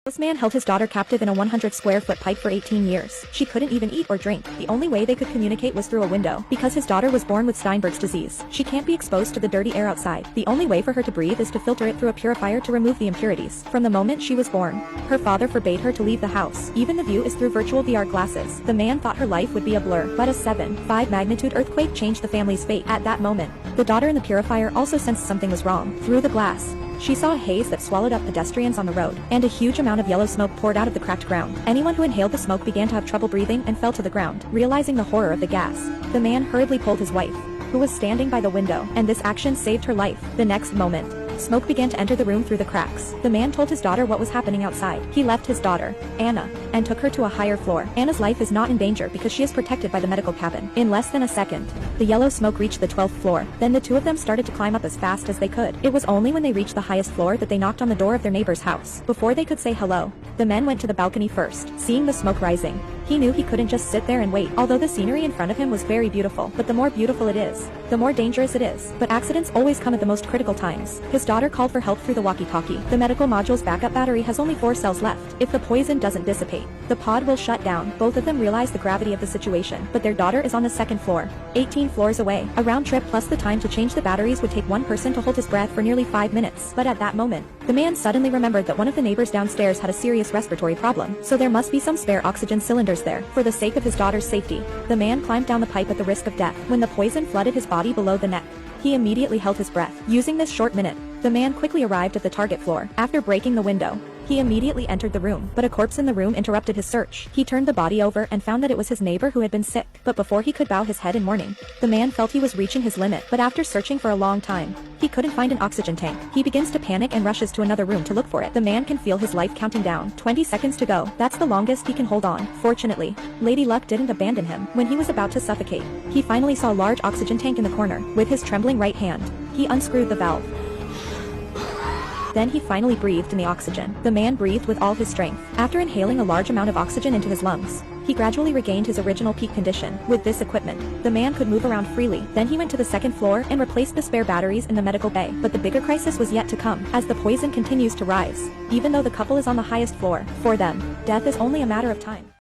This man held his daughter captive in a 100-square-foot pipe for 18 years. She couldn't even eat or drink. The only way they could communicate was through a window. Because his daughter was born with Steinberg's disease, she can't be exposed to the dirty air outside. The only way for her to breathe is to filter it through a purifier to remove the impurities. From the moment she was born, her father forbade her to leave the house. Even the view is through virtual VR glasses. The man thought her life would be a blur, but a 7.5 magnitude earthquake changed the family's fate. At that moment, the daughter in the purifier also sensed something was wrong. Through the glass, she saw a haze that swallowed up pedestrians on the road, and a huge amount of yellow smoke poured out of the cracked ground. Anyone who inhaled the smoke began to have trouble breathing and fell to the ground. Realizing the horror of the gas, the man hurriedly pulled his wife, who was standing by the window, and this action saved her life. The next moment, smoke began to enter the room through the cracks. The man told his daughter what was happening outside. He left his daughter, Anna, and took her to a higher floor. Anna's life is not in danger because she is protected by the medical cabin. In less than a second, the yellow smoke reached the 12th floor. Then the two of them started to climb up as fast as they could. It was only when they reached the highest floor that they knocked on the door of their neighbor's house. Before they could say hello, the men went to the balcony first. Seeing the smoke rising, he knew he couldn't just sit there and wait. Although the scenery in front of him was very beautiful, but the more beautiful it is, the more dangerous it is. But accidents always come at the most critical times. His daughter called for help through the walkie-talkie. The medical module's backup battery has only 4 cells left. If the poison doesn't dissipate, the pod will shut down. Both of them realize the gravity of the situation, but their daughter is on the 2nd floor, 18 floors away. A round trip plus the time to change the batteries would take one person to hold his breath for nearly 5 minutes. But at that moment, the man suddenly remembered that one of the neighbors downstairs had a serious respiratory problem, so there must be some spare oxygen cylinders there. For the sake of his daughter's safety, the man climbed down the pipe at the risk of death. When the poison flooded his body below the neck, he immediately held his breath. Using this short minute, the man quickly arrived at the target floor. After breaking the window, he immediately entered the room, but a corpse in the room interrupted his search. He turned the body over and found that it was his neighbor who had been sick. But before he could bow his head in mourning, the man felt he was reaching his limit. But after searching for a long time, he couldn't find an oxygen tank. He begins to panic and rushes to another room to look for it. The man can feel his life counting down. 20 seconds to go. That's the longest he can hold on. Fortunately, Lady Luck didn't abandon him. When he was about to suffocate, he finally saw a large oxygen tank in the corner. With his trembling right hand, he unscrewed the valve. Then he finally breathed in the oxygen. The man breathed with all his strength. After inhaling a large amount of oxygen into his lungs, he gradually regained his original peak condition. With this equipment, the man could move around freely. Then he went to the 2nd floor and replaced the spare batteries in the medical bay. But the bigger crisis was yet to come, as the poison continues to rise. Even though the couple is on the highest floor, for them, death is only a matter of time.